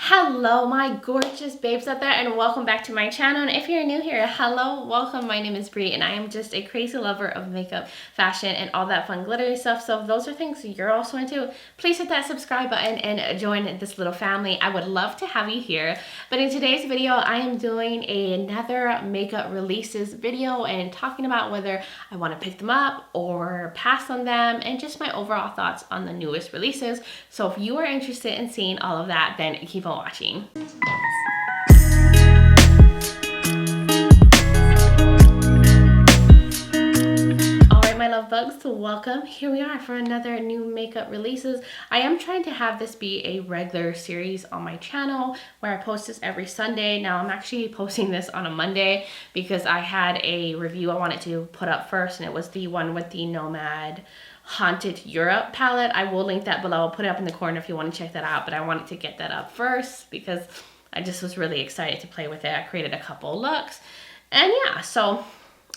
Hello my gorgeous babes out there, and welcome back to my channel. And if you're new here, hello, welcome. My name is Bree and I am just a crazy lover of makeup, fashion, and all that fun glittery stuff. So if those are things you're also into, please hit that subscribe button and join this little family. I would love to have you here. But in today's video, I am doing another makeup releases video and talking about whether I want to pick them up or pass on them and just my overall thoughts on the newest releases. So if you are interested in seeing all of that, then keep on watching. Alright my love bugs, so welcome. Here we are for another new makeup releases. I am trying to have this be a regular series on my channel where I post this every Sunday. Now I'm actually posting this on a Monday because I had a review I wanted to put up first, and it was the one with the Nomad Haunted Europe palette. I will link that below. I'll put it up in the corner if you want to check that out, but I wanted to get that up first because I just was really excited to play with it. I created a couple looks and yeah, so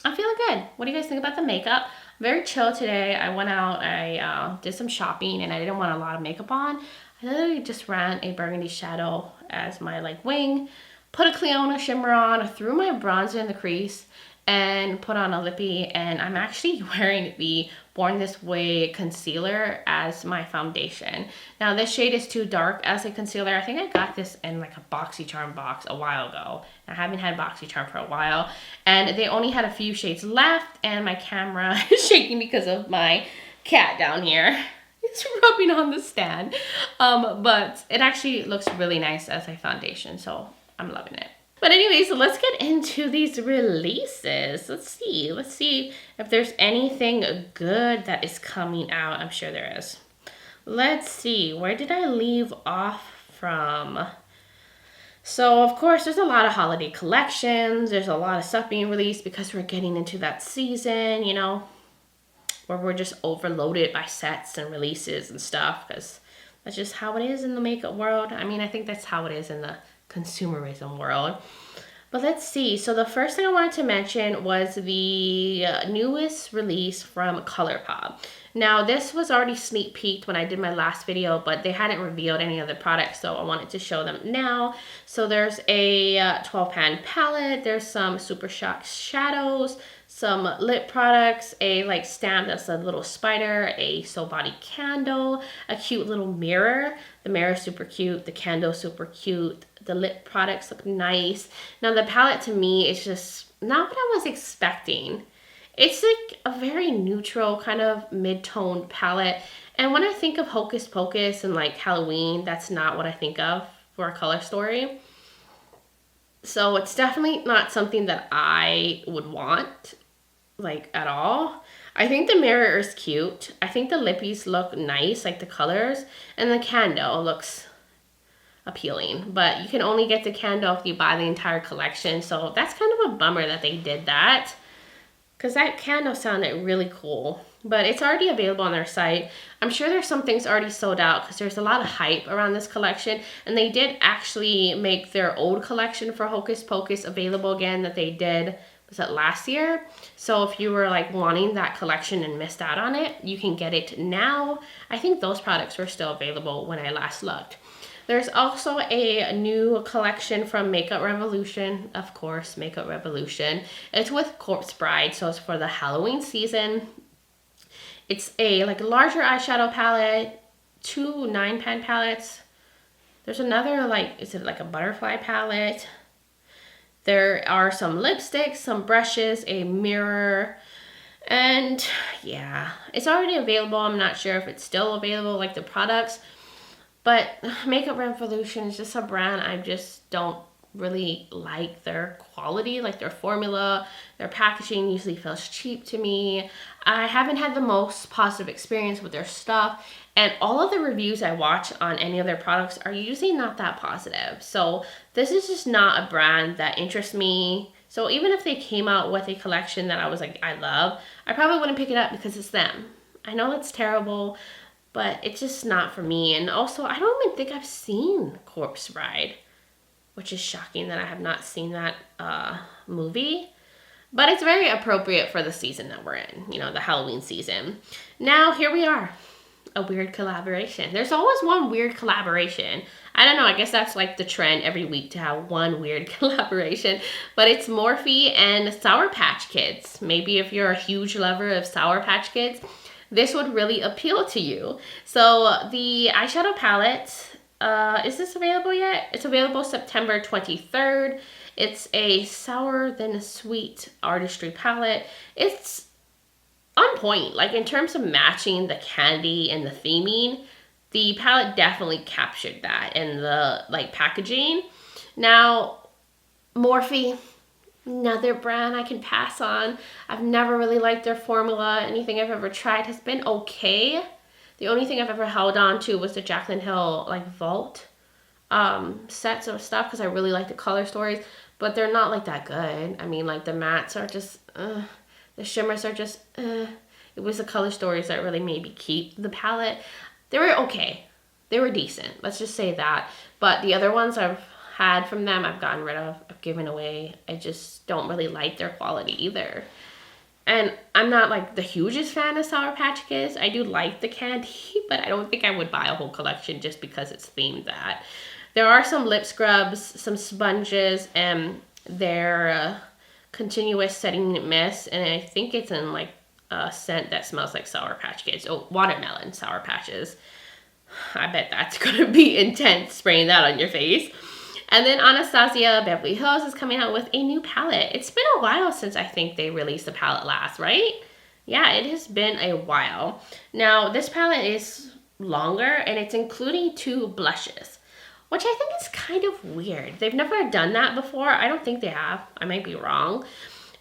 I'm feeling good. What do you guys think about the makeup? Very chill today. I went out, I did some shopping and I didn't want a lot of makeup on. I literally just ran a burgundy shadow as my like wing, put a Cliona shimmer on, threw my bronzer in the crease, and put on a lippy, and I'm actually wearing the Born This Way concealer as my foundation. Now this shade is too dark as a concealer. I think I got this in like a BoxyCharm box a while ago. I haven't had BoxyCharm for a while, and they only had a few shades left, and my camera is shaking because of my cat down here. It's rubbing on the stand, but it actually looks really nice as a foundation, so I'm loving it. But anyways, so let's get into these releases. Let's see if there's anything good that is coming out. I'm sure there is. Let's see, where did I leave off from? So of course there's a lot of holiday collections. There's a lot of stuff being released because we're getting into that season, you know, where we're just overloaded by sets and releases and stuff, because that's just how it is in the makeup world. I mean, I think that's how it is in the consumerism world. But let's see. So the first thing I wanted to mention was the newest release from Colourpop. Now this was already sneak peeked when I did my last video, but they hadn't revealed any of the products, so I wanted to show them now. So there's a 12 pan palette, there's some Super Shock shadows, some lip products, a like stamp that's a little spider, a Soul Body candle, a cute little mirror. The mirror is super cute, the candle super cute, the lip products look nice. Now the palette to me is just not what I was expecting. It's like a very neutral kind of mid-toned palette. And when I think of Hocus Pocus and like Halloween, that's not what I think of for a color story. So it's definitely not something that I would want, like at all. I think the mirror is cute. I think the lippies look nice, like the colors, and the candle looks appealing. But you can only get the candle if you buy the entire collection, so that's kind of a bummer that they did that, because that candle sounded really cool. But it's already available on their site. I'm sure there's some things already sold out because there's a lot of hype around this collection. And they did actually make their old collection for Hocus Pocus available again that they did, was that last year? So if you were like wanting that collection and missed out on it, you can get it now. I think those products were still available when I last looked. There's also a new collection from Makeup Revolution, of course, Makeup Revolution. It's with Corpse Bride, so it's for the Halloween season. It's a like larger eyeshadow palette, 2 9-pan palettes. There's another like, is it like a butterfly palette? There are some lipsticks, some brushes, a mirror, and yeah, it's already available. I'm not sure if it's still available, like the products. But Makeup Revolution is just a brand I just don't really like their quality, like their formula. Their packaging usually feels cheap to me. I haven't had the most positive experience with their stuff, and all of the reviews I watch on any of their products are usually not that positive. So this is just not a brand that interests me. So even if they came out with a collection that I was like, I love, I probably wouldn't pick it up because it's them. I know it's terrible, but it's just not for me. And also, I don't even think I've seen Corpse Bride, which is shocking that I have not seen that movie. But it's very appropriate for the season that we're in, you know, the Halloween season. Now, here we are. a weird collaboration. There's always one weird collaboration. I don't know, I guess that's like the trend every week to have one weird collaboration. But it's Morphe and Sour Patch Kids. Maybe if you're a huge lover of Sour Patch Kids, this would really appeal to you. So the eyeshadow palette, is this available yet? It's available September 23rd. It's a sour then sweet artistry palette. It's on point, like in terms of matching the candy and the theming. The palette definitely captured that in the like packaging. Now, Morphe, another brand I can pass on. I've never really liked their formula. Anything I've ever tried has been okay. The only thing I've ever held on to was the Jaclyn Hill like Vault sets of stuff because I really like the color stories, but they're not like that good. I mean, like the mattes are just, the shimmers are just, It was the color stories that really made me keep the palette. They were okay. They were decent. Let's just say that. But the other ones I've had from them, I've gotten rid of. I've given away. I just don't really like their quality either. And I'm not like the hugest fan of Sour Patch Kids. I do like the candy, but I don't think I would buy a whole collection just because it's themed that. There are some lip scrubs, some sponges, and their continuous setting mist. And I think it's in like a scent that smells like Sour Patch Kids. Oh, watermelon Sour Patches. I bet that's going to be intense spraying that on your face. And then Anastasia Beverly Hills is coming out with a new palette. It's been a while since I think they released a palette last, right? Yeah, it has been a while. Now, this palette is longer and it's including 2 blushes, which I think is kind of weird. They've never done that before. I don't think they have. I might be wrong.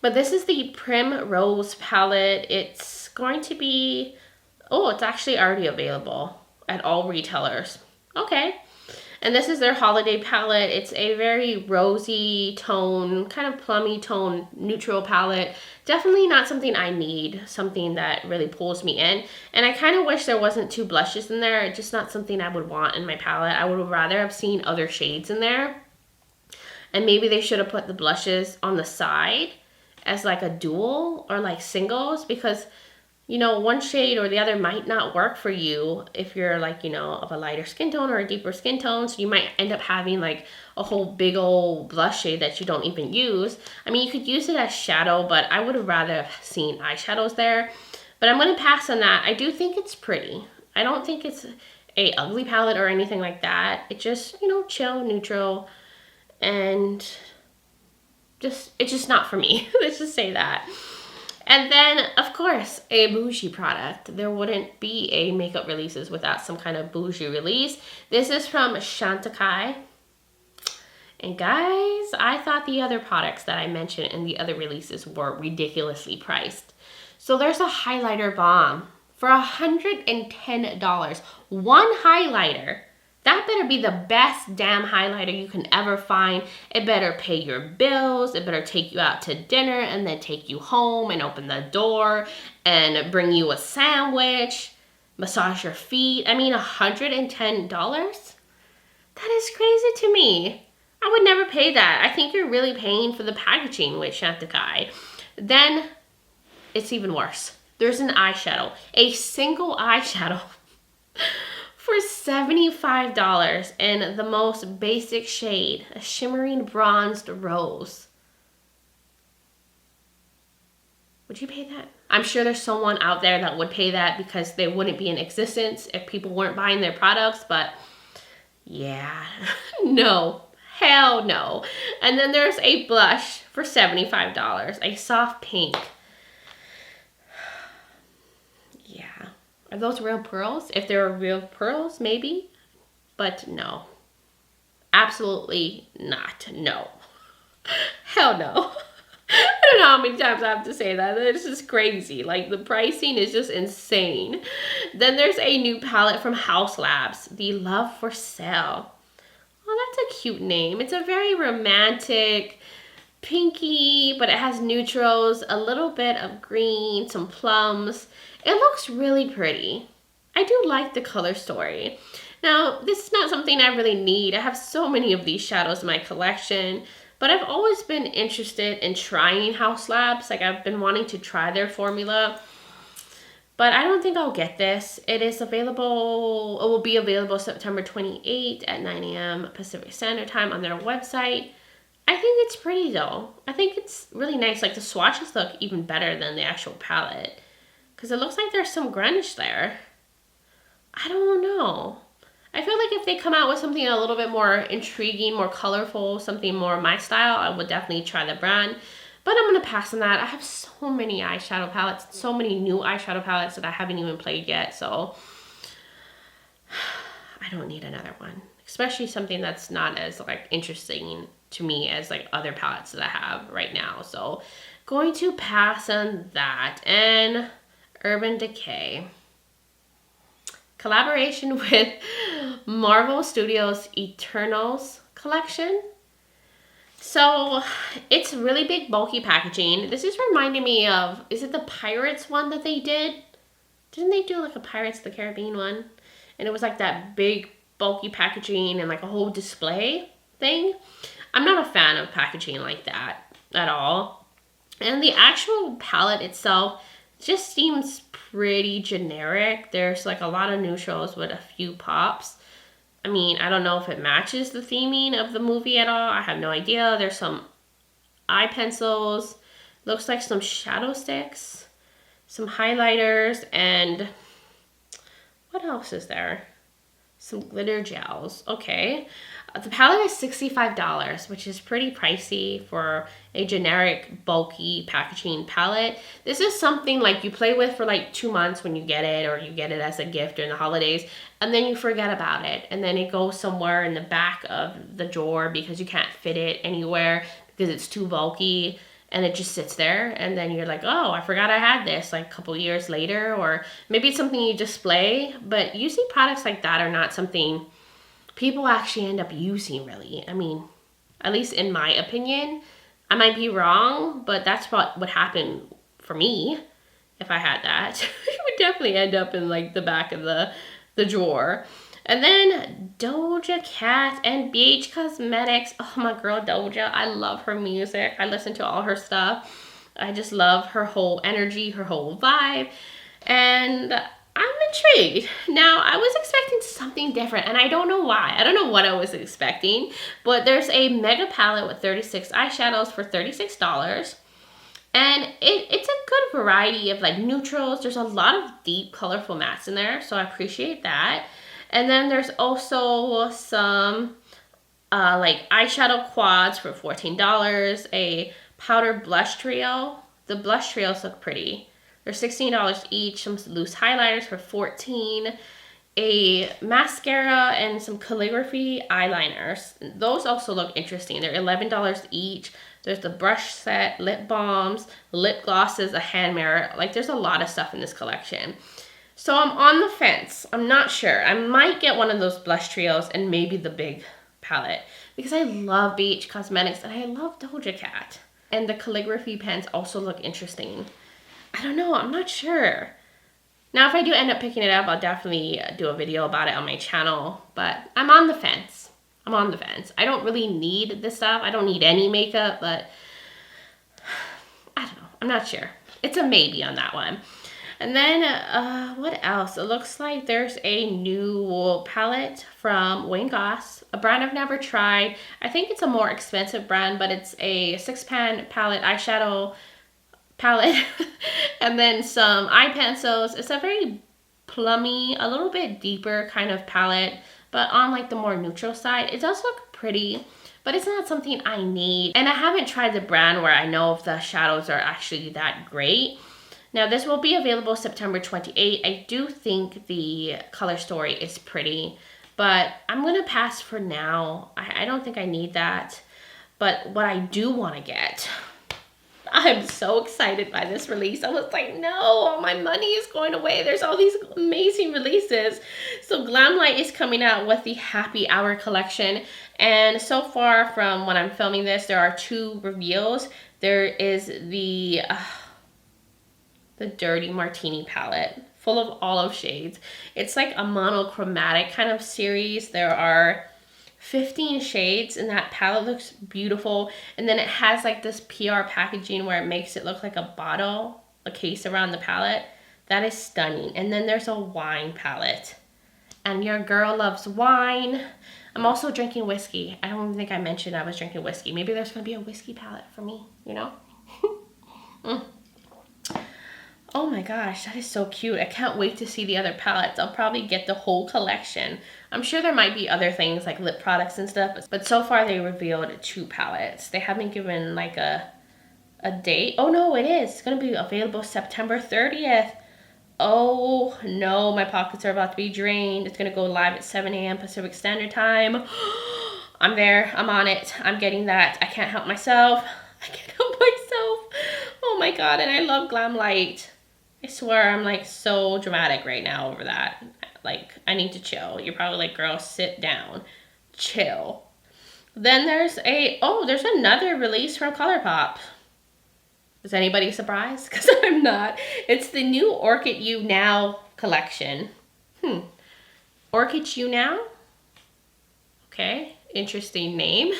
But this is the Primrose Palette. It's going to be, oh, it's actually already available at all retailers. Okay. And this is their holiday palette. It's a very rosy tone, kind of plummy tone, neutral palette. Definitely not something I need, something that really pulls me in. And I kind of wish there wasn't 2 blushes in there. It's just not something I would want in my palette. I would rather have seen other shades in there. And maybe they should have put the blushes on the side as like a dual or like singles, because you know, one shade or the other might not work for you if you're like, you know, of a lighter skin tone or a deeper skin tone. So you might end up having like a whole big old blush shade that you don't even use. I mean, you could use it as shadow, but I would have rather have seen eyeshadows there. But I'm going to pass on that. I do think it's pretty. I don't think it's a ugly palette or anything like that. It's just, you know, chill, neutral, and it's just not for me. Let's just say that. And then, of course, a bougie product. There wouldn't be a makeup releases without some kind of bougie release. This is from Decay. And guys, I thought the other products that I mentioned in the other releases were ridiculously priced. So there's a highlighter balm for $110. One highlighter. That better be the best damn highlighter you can ever find. It better pay your bills. It better take you out to dinner and then take you home and open the door and bring you a sandwich, massage your feet. I mean, $110? That is crazy to me. I would never pay that. I think you're really paying for the packaging with Decay. Then it's even worse. There's an eyeshadow, a single eyeshadow for $75 in the most basic shade, a shimmering bronzed rose. Would you pay that? I'm sure there's someone out there that would pay that because they wouldn't be in existence if people weren't buying their products, but yeah, no, hell no. And then there's a blush for $75, a soft pink. Are those real pearls? If they're real pearls, maybe. But no. Absolutely not. No. Hell no. I don't know how many times I have to say that. It's just crazy. Like, the pricing is just insane. Then there's a new palette from Haus Labs, the Love for Sale. Oh, that's a cute name. It's a very romantic, pinky, but it has neutrals, a little bit of green, some plums. It looks really pretty. I do like the color story. Now, this is not something I really need. I have so many of these shadows in my collection, but I've always been interested in trying Haus Labs. Like, I've been wanting to try their formula. But I don't think I'll get this. It is available, it will be available September 28th at 9 a.m. Pacific Standard Time on their website. I think it's pretty though. I think it's really nice. Like the swatches look even better than the actual palette. Because it looks like there's some grunge there. I don't know. I feel like if they come out with something a little bit more intriguing, more colorful, something more my style, I would definitely try the brand. But I'm going to pass on that. I have so many eyeshadow palettes, so many new eyeshadow palettes that I haven't even played yet. So I don't need another one. Especially something that's not as like interesting to me as like other palettes that I have right now. So going to pass on that. And Urban Decay. Collaboration with Marvel Studios Eternals collection. So it's really big bulky packaging. This is reminding me of, is it the Pirates one that they did? Didn't they do like a Pirates of the Caribbean one? And it was like that big bulky packaging and like a whole display thing. I'm not a fan of packaging like that at all. And the actual palette itself just seems pretty generic. There's like a lot of neutrals with a few pops. I mean, I don't know if it matches the theming of the movie at all. I have no idea. There's some eye pencils. Looks like some shadow sticks. Some highlighters. And what else is there? Some glitter gels. Okay. The palette is $65, which is pretty pricey for a generic bulky packaging palette. This is something like you play with for like 2 months when you get it, or you get it as a gift during the holidays, and then you forget about it. And then it goes somewhere in the back of the drawer because you can't fit it anywhere because it's too bulky, and it just sits there. And then you're like, oh, I forgot I had this like a couple years later, or maybe it's something you display. But usually products like that are not something people actually end up using, really. I mean, at least in my opinion. I might be wrong, but that's what would happen for me if I had that. It would definitely end up in like the back of the drawer. And then Doja Cat and ABH Cosmetics. Oh, my girl Doja. I love her music. I listen to all her stuff. I just love her whole energy, her whole vibe. And I'm intrigued. Now, I was expecting something different, and I don't know why. I don't know what I was expecting, but there's a mega palette with 36 eyeshadows for $36. And it's a good variety of like neutrals. There's a lot of deep, colorful mattes in there, so I appreciate that. And then there's also some like eyeshadow quads for $14, a powder blush trio. The blush trios look pretty. They're $16 each. Some loose highlighters for $14. A mascara and some calligraphy eyeliners. Those also look interesting. They're $11 each. There's the brush set, lip balms, lip glosses, a hand mirror. Like there's a lot of stuff in this collection. So I'm on the fence. I'm not sure. I might get one of those blush trios and maybe the big palette, because I love ABH Cosmetics and I love Doja Cat. And the calligraphy pens also look interesting. I don't know, I'm not sure. Now, if I do end up picking it up, I'll definitely do a video about it on my channel, but I'm on the fence. I'm on the fence. I don't really need this stuff. I don't need any makeup, but I don't know. I'm not sure. It's a maybe on that one. And then, what else? It looks like there's a new palette from Wayne Goss, a brand I've never tried. I think it's a more expensive brand, but it's a 6-pan palette, eyeshadow palette, and then some eye pencils. It's a very plummy, a little bit deeper kind of palette, but on like the more neutral side. It does look pretty, but it's not something I need. And I haven't tried the brand where I know if the shadows are actually that great. Now, this will be available September 28th. I do think the color story is pretty, but I'm going to pass for now. I don't think I need that. But what I do want to get, I'm so excited by this release. I was like, no, all my money is going away. There's all these amazing releases. So Glamlite is coming out with the Happy Hour collection. And so far from when I'm filming this, there are 2 reveals. There is the Dirty Martini palette, full of olive shades. It's like a monochromatic kind of series. There are 15 shades, and that palette looks beautiful. And then it has like this PR packaging where it makes it look like a bottle, a case around the palette. That is stunning. And then there's a wine palette. And your girl loves wine. I'm also drinking whiskey. I don't even think I mentioned I was drinking whiskey. Maybe there's going to be a whiskey palette for me, you know? Oh my gosh, that is so cute. I can't wait to see the other palettes. I'll probably get the whole collection. I'm sure there might be other things like lip products and stuff, but so far they revealed 2 palettes. They haven't given like a date. Oh no, it is. It's going to be available September 30th. Oh no, my pockets are about to be drained. It's going to go live at 7 a.m. Pacific Standard Time. I'm there. I'm on it. I'm getting that. I can't help myself. I can't help myself. Oh my god, and I love Glamlite. I swear I'm like so dramatic right now over that. Like, I need to chill. You're probably like, girl, sit down. Chill. Then there's there's another release from Colourpop. Is anybody surprised? Because I'm not. It's the new Orchid You Now collection. Orchid You Now? Okay, interesting name.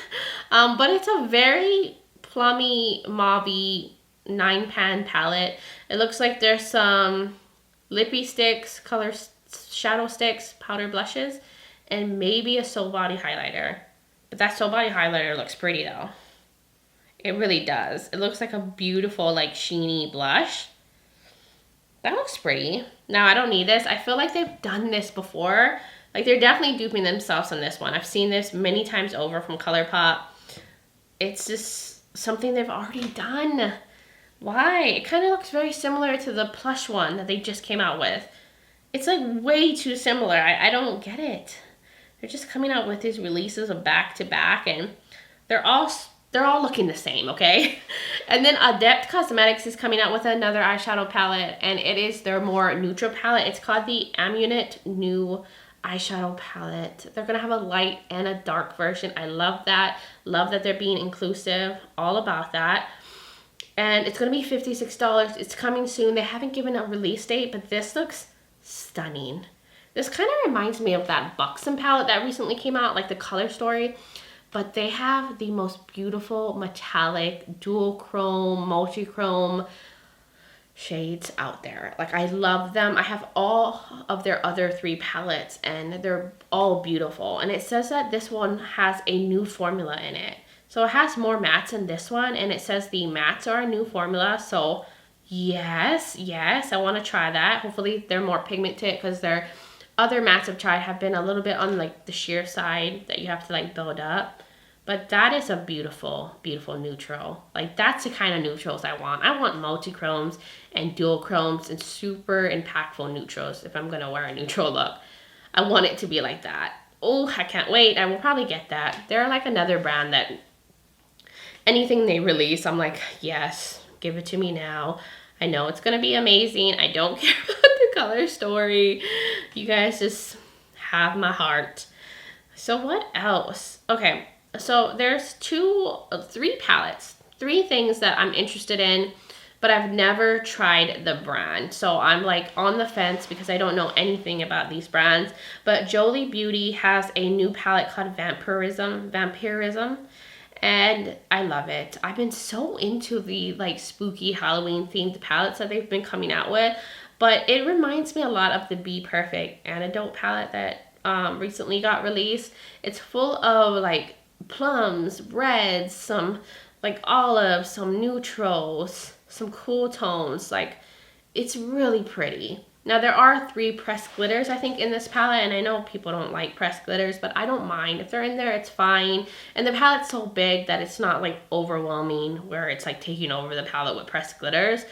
But it's a very plummy, mauve 9-pan palette. It looks like there's some lippy sticks, color shadow sticks, powder blushes, and maybe a Soul Body highlighter. But that Soul Body highlighter looks pretty though. It really does. It looks like a beautiful, like, sheeny blush. That looks pretty. Now, I don't need this. I feel like they've done this before. Like, they're definitely duping themselves on this one. I've seen this many times over from Colourpop. It's just something they've already done. Why? It kind of looks very similar to the plush one that they just came out with. It's like way too similar. I don't get it. They're just coming out with these releases of back to back, and they're all looking the same, okay? And then Adept Cosmetics is coming out with another eyeshadow palette, and it is their more neutral palette. It's called the Amunet Nu Eyeshadow Palette. They're gonna have a light and a dark version. I love that. Love that they're being inclusive. All about that. And it's going to be $56. It's coming soon. They haven't given a release date, but this looks stunning. This kind of reminds me of that Buxom palette that recently came out, like the Color Story. But they have the most beautiful metallic, dual chrome, multi-chrome shades out there. Like, I love them. I have all of their other 3 palettes, and they're all beautiful. And it says that this one has a new formula in it. So it has more mattes in this one, and it says the mattes are a new formula. So yes, I want to try that. Hopefully they're more pigmented, because their other mattes I've tried have been a little bit on like the sheer side that you have to like build up. But that is a beautiful, beautiful neutral. Like, that's the kind of neutrals I want. I want multi-chromes and dual chromes and super impactful neutrals if I'm going to wear a neutral look. I want it to be like that. Oh, I can't wait. I will probably get that. They're like another brand that anything they release, I'm like, yes, give it to me now. I know it's going to be amazing. I don't care about the Color Story. You guys just have my heart. So what else? Okay, so there's 3 palettes, 3 things that I'm interested in, but I've never tried the brand. So I'm like on the fence because I don't know anything about these brands. But Jolie Beauty has a new palette called Vampyrism. And I love it. I've been so into the like spooky Halloween themed palettes that they've been coming out with. But it reminds me a lot of the Be Perfect Antidote palette that recently got released. It's full of like plums, reds, some like olives, some neutrals, some cool tones. Like, it's really pretty. Now, there are 3 pressed glitters, I think, in this palette, and I know people don't like pressed glitters, but I don't mind. If they're in there, it's fine. And the palette's so big that it's not, like, overwhelming, where it's, like, taking over the palette with pressed glitters.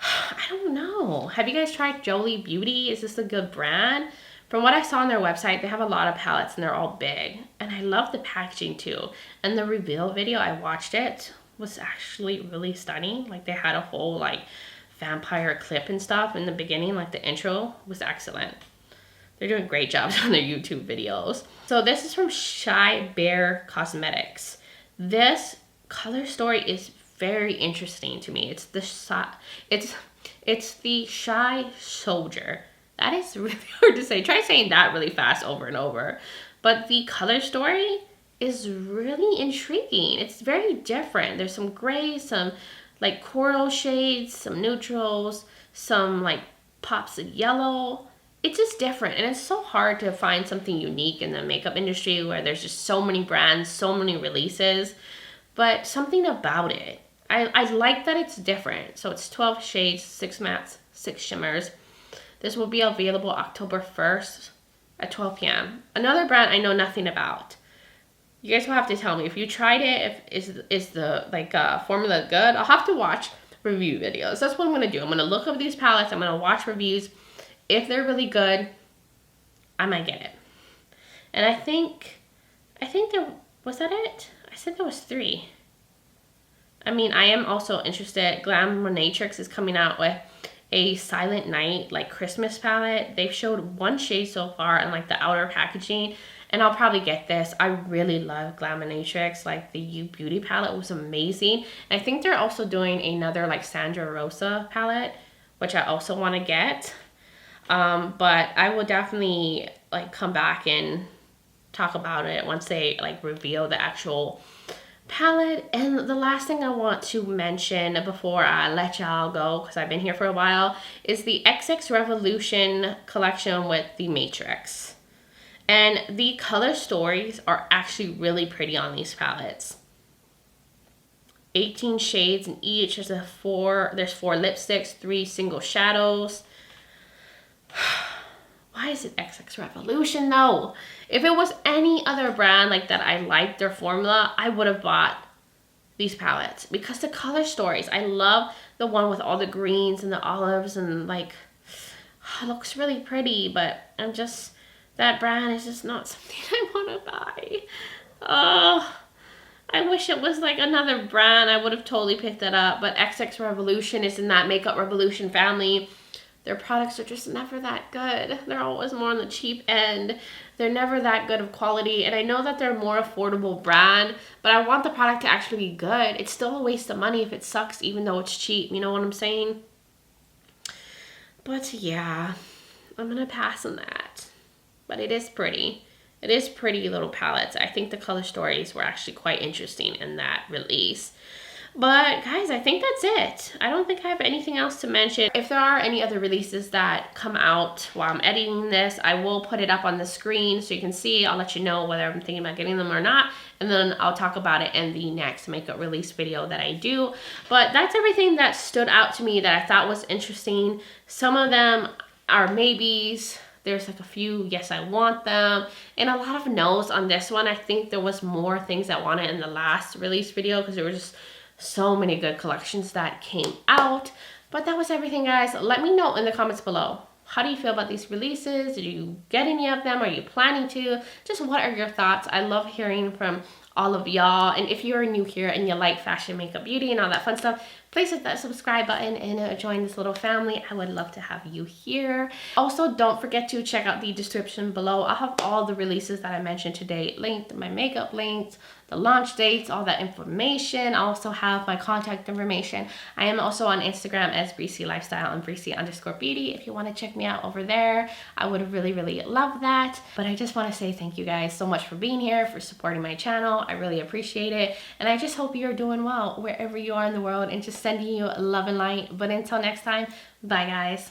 I don't know. Have you guys tried Jolie Beauty? Is this a good brand? From what I saw on their website, they have a lot of palettes, and they're all big. And I love the packaging, too. And the reveal video, I watched it, was actually really stunning. Like, they had a whole, like, vampire clip and stuff in the beginning. Like, the intro was excellent. They're doing great jobs on their YouTube videos. So this is from Shy Bear Cosmetics. This Color Story is very interesting to me. It's the Shy Soldier. That is really hard to say. Try saying that really fast over and over. But the Color Story is really intriguing. It's very different. There's some gray, some like coral shades, some neutrals, some like pops of yellow. It's just different, and it's so hard to find something unique in the makeup industry where there's just so many brands, so many releases, but something about it. I like that it's different. So it's 12 shades, 6 mattes, 6 shimmers. This will be available October 1st at 12 p.m. Another brand I know nothing about. You guys will have to tell me if you tried it, if is the formula good. I'll have to watch review videos. That's what I'm gonna do. I'm gonna look up these palettes, I'm gonna watch reviews. If they're really good, I might get it. And I think there, was that it? I said there was 3. I mean, I am also interested. Glamlite is coming out with a Silent Night like Christmas palette. They've showed 1 shade so far and like the outer packaging, and I'll probably get this. I really love Glamlite. Like the U Beauty palette was amazing. And I think they're also doing another like Sandra Rosa palette, which I also want to get. But I will definitely like come back and talk about it once they like reveal the actual palette. And the last thing I want to mention before I let y'all go, because I've been here for a while, is the XX Revolution collection with the Matrix. And the color stories are actually really pretty on these palettes. 18 shades in each. There's 4 lipsticks, 3 single shadows. Why is it XX Revolution though? If it was any other brand like that I liked their formula, I would have bought these palettes because the color stories. I love the one with all the greens and the olives and like, it looks really pretty, but that brand is just not something I want to buy. Oh, I wish it was like another brand. I would have totally picked it up, but XX Revolution is in that Makeup Revolution family. Their products are just never that good. They're always more on the cheap end. They're never that good of quality. And I know that they're a more affordable brand, but I want the product to actually be good. It's still a waste of money if it sucks, even though it's cheap. You know what I'm saying? But yeah, I'm gonna pass on that. But it is pretty. It is pretty little palettes. I think the color stories were actually quite interesting in that release. But guys, I think that's it. I don't think I have anything else to mention. If there are any other releases that come out while I'm editing this, I will put it up on the screen so you can see. I'll let you know whether I'm thinking about getting them or not. And then I'll talk about it in the next makeup release video that I do. But that's everything that stood out to me that I thought was interesting. Some of them are maybes. There's like a few, yes, I want them. And a lot of no's on this one. I think there was more things I wanted in the last release video because there were just so many good collections that came out. But that was everything, guys. Let me know in the comments below. How do you feel about these releases? Did you get any of them? Are you planning to? Just what are your thoughts? I love hearing from all of y'all. And if you're new here and you like fashion, makeup, beauty, and all that fun stuff, please hit that subscribe button and join this little family. I would love to have you here. Also, don't forget to check out the description below. I'll have all the releases that I mentioned today linked, my makeup links, the launch dates, all that information. I also have my contact information. I am also on Instagram as Breezy Lifestyle and Breezy_beauty. If you want to check me out over there, I would really, really love that. But I just want to say thank you guys so much for being here, for supporting my channel. I really appreciate it. And I just hope you're doing well wherever you are in the world and just sending you love and light. But until next time, bye guys.